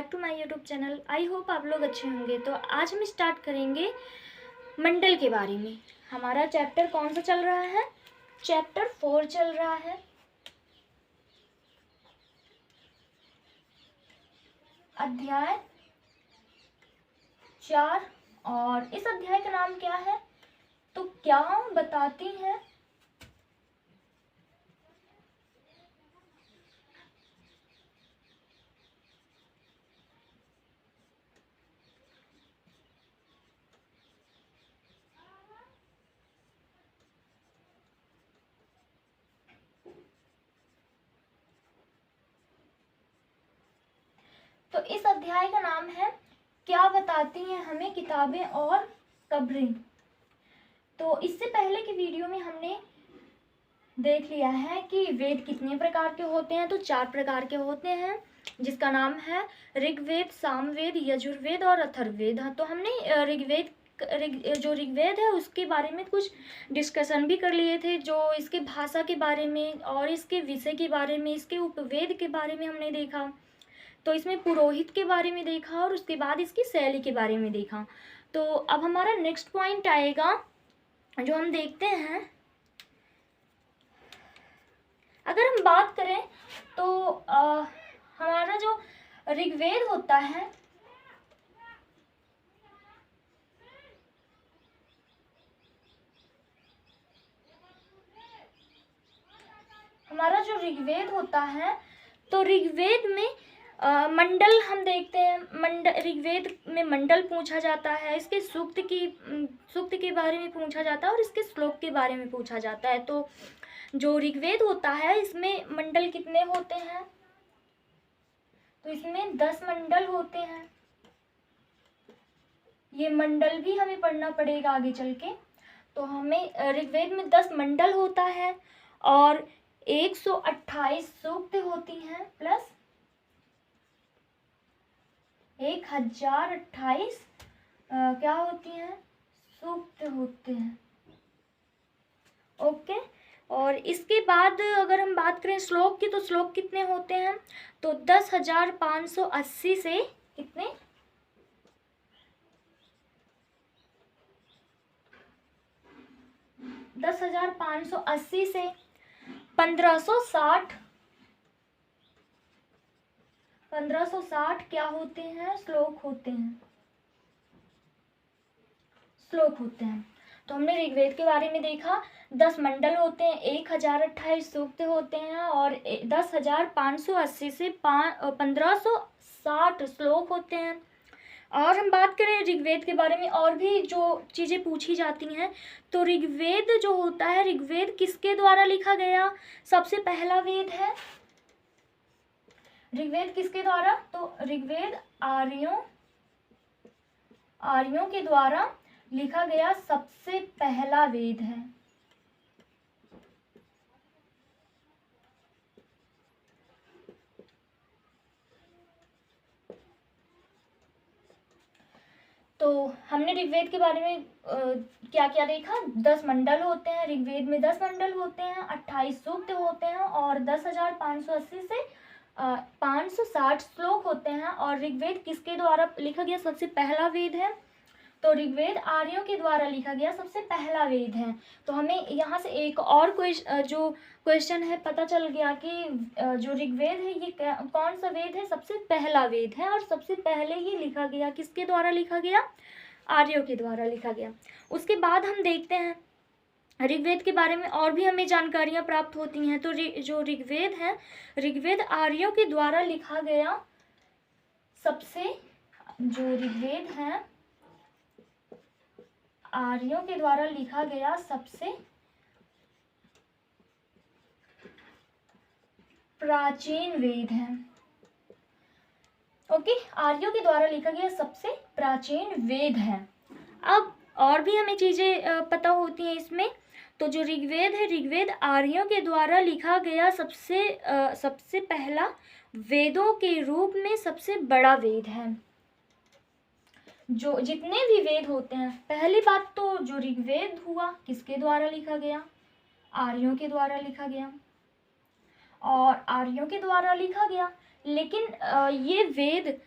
Back to my YouTube channel. I hope आप लोग अच्छे होंगे। तो आज हम स्टार्ट करेंगे मंडल के बारे में। हमारा चैप्टर कौन सा चल रहा है? चैप्टर 4 चल रहा है। अध्याय 4 और इस अध्याय का नाम क्या है? तो क्या बताती हैं तो इस अध्याय का नाम है क्या बताती हैं हमें किताबें और कब्रें। तो इससे पहले की वीडियो में हमने देख लिया है कि वेद कितने प्रकार के होते हैं। तो 4 प्रकार के होते हैं, जिसका नाम है ऋग्वेद, सामवेद, यजुर्वेद और अथर्ववेद। तो हमने जो ऋग्वेद है उसके बारे में कुछ डिस्कशन भी कर लिए थे, जो इसके भाषा के बारे में और इसके विषय के बारे में, इसके उपवेद के बारे में हमने देखा। तो इसमें पुरोहित के बारे में देखा और उसके बाद इसकी शैली के बारे में देखा। तो अब हमारा नेक्स्ट पॉइंट आएगा जो हम देखते हैं। अगर हम बात करें तो हमारा जो ऋग्वेद होता है, हमारा जो ऋग्वेद होता है, तो ऋग्वेद में मंडल हम देखते हैं। ऋग्वेद में मंडल पूछा जाता है, इसके सूक्त के बारे में पूछा जाता है और इसके श्लोक के बारे में पूछा जाता है। तो जो ऋग्वेद होता है इसमें मंडल कितने होते हैं? तो इसमें 10 मंडल होते हैं। ये मंडल भी हमें पढ़ना पड़ेगा आगे चल के। तो हमें ऋग्वेद में 10 मंडल होता है और 128 सूक्त होती हैं प्लस 1028 क्या होती हैं? सूक्त होते हैं। ओके। और इसके बाद अगर हम बात करें श्लोक की, तो श्लोक कितने होते हैं? तो 10,580 से कितने? 10,580 से 1560 क्या होते हैं? श्लोक होते हैं। तो हमने ऋग्वेद के बारे में देखा, 10 मंडल होते हैं, 1028 सूक्त होते हैं और 10,580 से 1560 श्लोक होते हैं। और हम बात करें ऋग्वेद के बारे में, और भी जो चीज़ें पूछी जाती हैं, तो ऋग्वेद जो होता है, ऋग्वेद किसके द्वारा लिखा गया? सबसे पहला वेद है ऋग्वेद। किसके द्वारा? तो ऋग्वेद आर्यों के द्वारा लिखा गया सबसे पहला वेद है। तो हमने ऋग्वेद के बारे में क्या क्या देखा? 10 मंडल होते हैं, ऋग्वेद में 10 मंडल होते हैं, 28 सूक्त होते हैं और 10,580 से 560 श्लोक होते हैं। और ऋग्वेद किसके द्वारा लिखा गया? सबसे पहला वेद है। तो ऋग्वेद आर्यों के द्वारा लिखा गया सबसे पहला वेद है। तो हमें यहाँ से एक और जो क्वेश्चन है पता चल गया कि जो ऋग्वेद है ये कौन सा वेद है? सबसे पहला वेद है और सबसे पहले ही लिखा गया। किसके द्वारा लिखा गया? आर्यों के द्वारा लिखा गया। उसके बाद हम देखते हैं ऋग्वेद के बारे में और भी हमें जानकारियाँ प्राप्त होती हैं। तो जो ऋग्वेद है, ऋग्वेद आर्यों के द्वारा लिखा गया जो ऋग्वेद है आर्यों के द्वारा लिखा गया सबसे प्राचीन वेद है। ओके, आर्यों के द्वारा लिखा गया सबसे प्राचीन वेद है। अब और भी हमें चीज़ें पता होती हैं इसमें। तो जो ऋग्वेद है, ऋग्वेद आर्यों के द्वारा लिखा गया सबसे पहला वेदों के रूप में सबसे बड़ा वेद है। जो जितने भी वेद होते हैं, पहली बात तो जो ऋग्वेद हुआ किसके द्वारा लिखा गया? आर्यों के द्वारा लिखा गया। और आर्यों के द्वारा लिखा गया, लेकिन ये वेद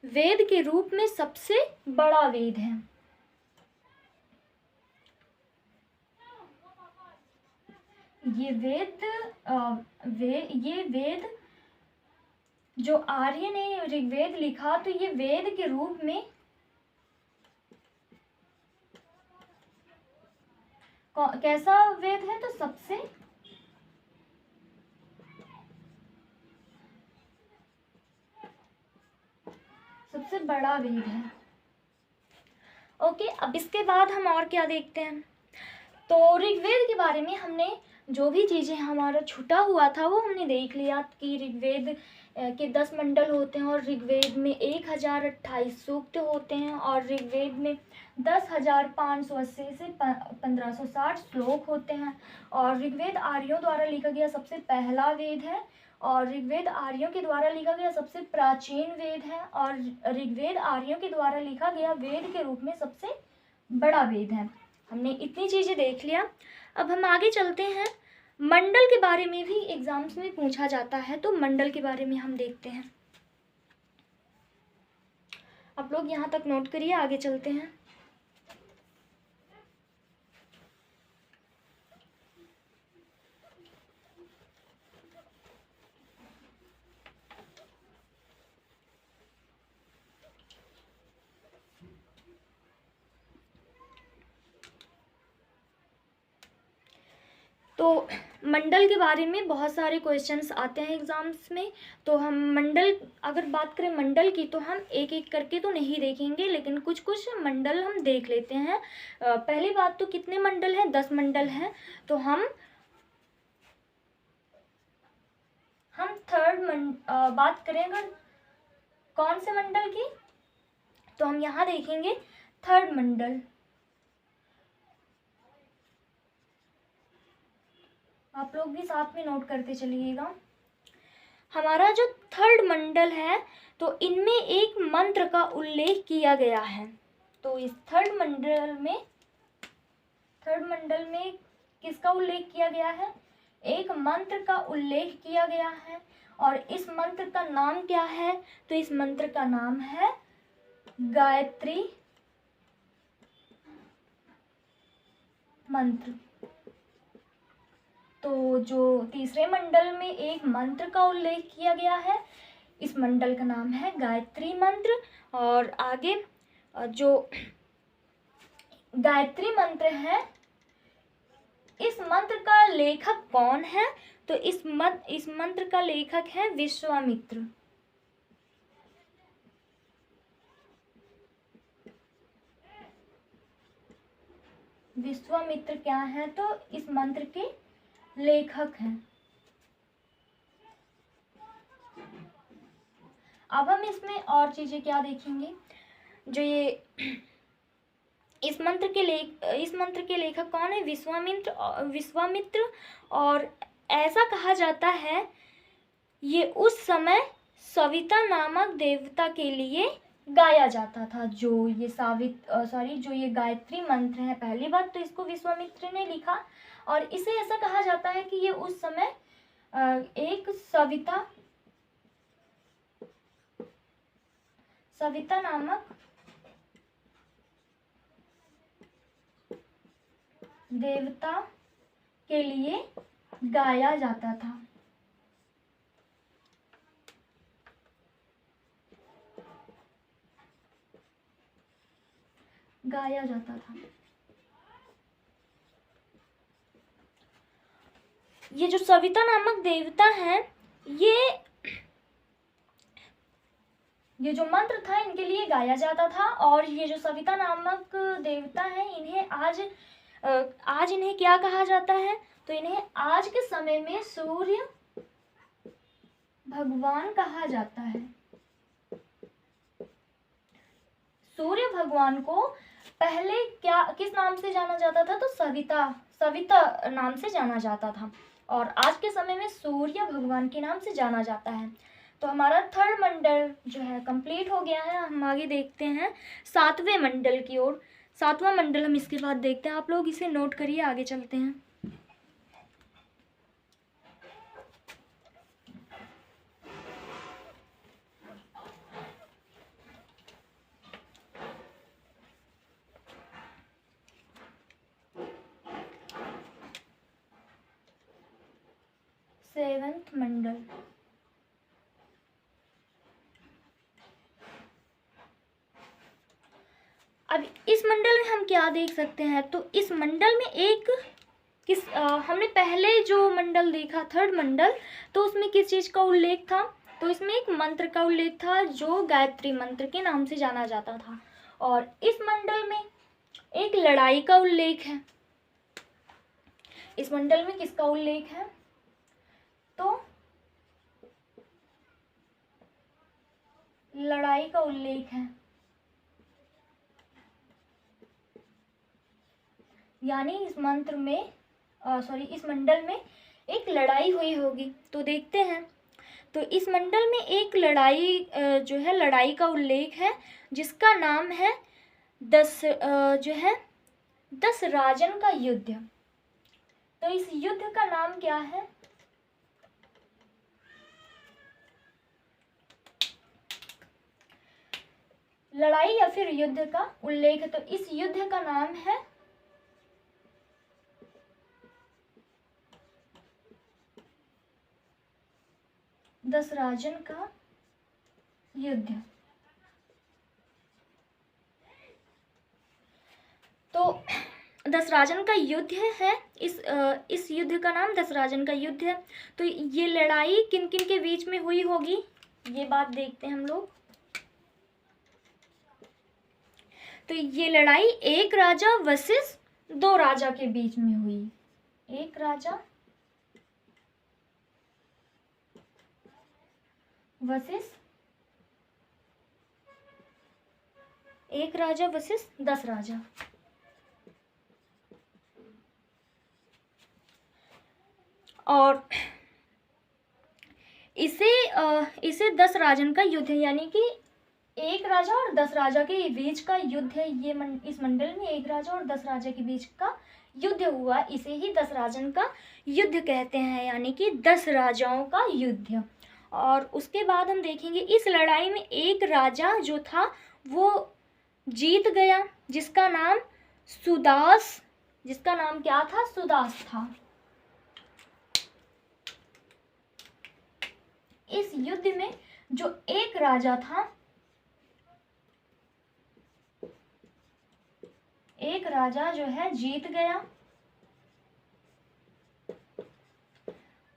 वेद के रूप में सबसे बड़ा वेद है। ये वेद जो आर्य ने ऋग्वेद लिखा, तो ये वेद के रूप में कैसा वेद है? तो सबसे बड़ा वेद है। ओके, अब इसके बाद हम और क्या देखते हैं? तो ऋग्वेद के बारे में हमने जो भी चीज़ें हमारा छूटा हुआ था वो हमने देख लिया कि ऋग्वेद के 10 मंडल होते हैं और ऋग्वेद में 1028 सूक्त होते हैं और ऋग्वेद में 10,580 से 1560 श्लोक होते हैं और ऋग्वेद आर्यों द्वारा लिखा गया सबसे पहला वेद है और ऋग्वेद आर्यों के द्वारा लिखा गया सबसे प्राचीन वेद है और ऋग्वेद आर्यों के द्वारा लिखा गया वेद के रूप में सबसे बड़ा वेद है। हमने इतनी चीज़ें देख लिया। अब हम आगे चलते हैं। मंडल के बारे में भी एग्जाम्स में पूछा जाता है, तो मंडल के बारे में हम देखते हैं। आप लोग यहाँ तक नोट करिए, आगे चलते हैं। तो मंडल के बारे में बहुत सारे क्वेश्चंस आते हैं एग्ज़ाम्स में। तो हम मंडल, अगर बात करें मंडल की, तो हम एक एक करके तो नहीं देखेंगे, लेकिन कुछ कुछ मंडल हम देख लेते हैं। पहली बात तो कितने मंडल हैं? 10 मंडल हैं। तो हम बात करें अगर कौन से मंडल की, तो हम यहाँ देखेंगे 3rd मंडल। आप लोग भी साथ में नोट करते चलिएगा। हमारा जो 3rd मंडल है, तो इनमें एक मंत्र का उल्लेख किया गया है। तो इस 3rd मंडल में किसका उल्लेख किया गया है? एक मंत्र का उल्लेख किया गया है और इस मंत्र का नाम क्या है? तो इस मंत्र का नाम है गायत्री मंत्र। तो जो तीसरे मंडल में एक मंत्र का उल्लेख किया गया है, इस मंडल का नाम है गायत्री मंत्र। और आगे जो गायत्री मंत्र है, इस मंत्र का लेखक कौन है? तो इस मंत्र का लेखक है विश्वामित्र। विश्वामित्र क्या है? तो इस मंत्र के लेखक हैं। अब हम इसमें और चीजें क्या देखेंगे? जो ये इस मंत्र के लेखक कौन है? विश्वामित्र। और ऐसा कहा जाता है ये उस समय सविता नामक देवता के लिए गाया जाता था। जो ये गायत्री मंत्र है, पहली बात तो इसको विश्वामित्र ने लिखा और इसे ऐसा कहा जाता है कि ये उस समय एक सविता नामक देवता के लिए गाया जाता था। ये जो सविता नामक देवता है, ये जो मंत्र था इनके लिए गाया जाता था। और ये जो सविता नामक देवता है, इन्हें आज इन्हें क्या कहा जाता है? तो इन्हें आज के समय में सूर्य भगवान कहा जाता है। सूर्य भगवान को पहले किस नाम से जाना जाता था? तो सविता नाम से जाना जाता था और आज के समय में सूर्य भगवान के नाम से जाना जाता है। तो हमारा 3rd मंडल जो है कंप्लीट हो गया है। हम आगे देखते हैं 7वें मंडल की ओर। 7वां मंडल हम इसके बाद देखते हैं। आप लोग इसे नोट करिए, आगे चलते हैं। अब इस मंडल में हम क्या देख सकते हैं, तो इस मंडल में एक हमने पहले जो मंडल देखा थर्ड मंडल, तो उसमें किस चीज़ का उल्लेख था, तो इसमें एक मंत्र का उल्लेख था जो गायत्री मंत्र के नाम से जाना जाता था। और इस मंडल में एक लड़ाई का उल्लेख है। इस मंडल में किसका उल्लेख है, तो लड़ाई का उल्लेख है, यानी इस मंत्र में इस मंडल में एक लड़ाई हुई होगी। तो देखते हैं, तो इस मंडल में एक लड़ाई जो है लड़ाई का उल्लेख है, जिसका नाम है दस राजन का युद्ध। तो इस युद्ध का नाम क्या है, लड़ाई या फिर युद्ध का उल्लेख है, तो इस युद्ध का नाम है दसराजन का युद्ध। तो दसराजन का युद्ध है, इस युद्ध का नाम दसराजन का युद्ध है। तो ये लड़ाई किन किन के बीच में हुई होगी, ये बात देखते हैं हम लोग। तो ये लड़ाई एक राजा वर्सेस दो राजा के बीच में हुई। एक राजा वर्सेस 10 राजा। और इसे 10 राजन का युद्ध है, यानी कि एक राजा और 10 राजा के बीच का युद्ध है। इस मंडल में एक राजा और 10 राजा के बीच का युद्ध हुआ, इसे ही 10 राजन का युद्ध कहते हैं, यानी कि 10 राजाओं का युद्ध। और उसके बाद हम देखेंगे इस लड़ाई में एक राजा जो था वो जीत गया, जिसका नाम क्या था, सुदास था। इस युद्ध में जो एक राजा था, एक राजा जो है जीत गया,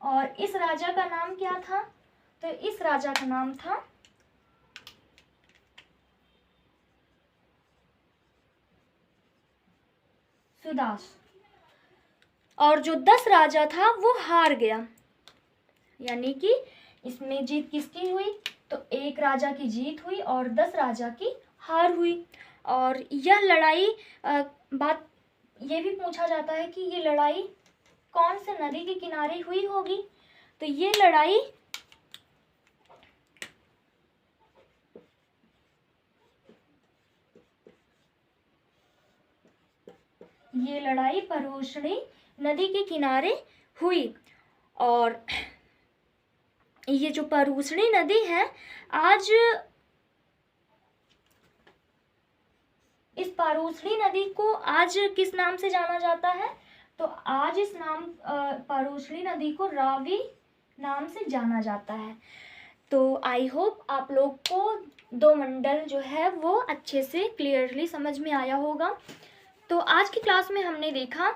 और इस राजा का नाम क्या था, तो इस राजा का नाम था सुदास। और जो 10 राजा था वो हार गया, यानी कि इसमें जीत किसकी हुई, तो एक राजा की जीत हुई और 10 राजा की हार हुई। और यह लड़ाई बात ये भी पूछा जाता है कि ये लड़ाई कौन से नदी के किनारे हुई होगी, तो ये लड़ाई परूषणी नदी के किनारे हुई। और ये जो परूषणी नदी है, आज इस परूषणी नदी को आज किस नाम से जाना जाता है, तो आज इस परूषणी नदी को रावी नाम से जाना जाता है। तो आई होप आप लोग को 2 मंडल जो है वो अच्छे से क्लियरली समझ में आया होगा। तो आज की क्लास में हमने देखा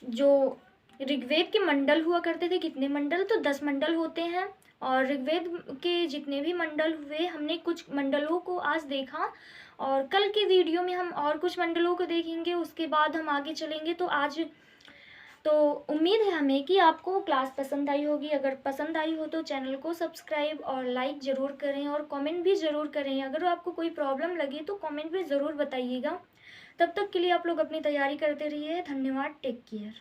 जो ऋग्वेद के मंडल हुआ करते थे, कितने मंडल, तो 10 मंडल होते हैं। और ऋग्वेद के जितने भी मंडल हुए, हमने कुछ मंडलों को आज देखा, और कल के वीडियो में हम और कुछ मंडलों को देखेंगे, उसके बाद हम आगे चलेंगे। तो उम्मीद है हमें कि आपको क्लास पसंद आई होगी। अगर पसंद आई हो तो चैनल को सब्सक्राइब और लाइक ज़रूर करें, और कमेंट भी ज़रूर करें। अगर आपको कोई प्रॉब्लम लगे तो कमेंट में ज़रूर बताइएगा। तब तक के लिए आप लोग अपनी तैयारी करते रहिए। धन्यवाद, टेक केयर।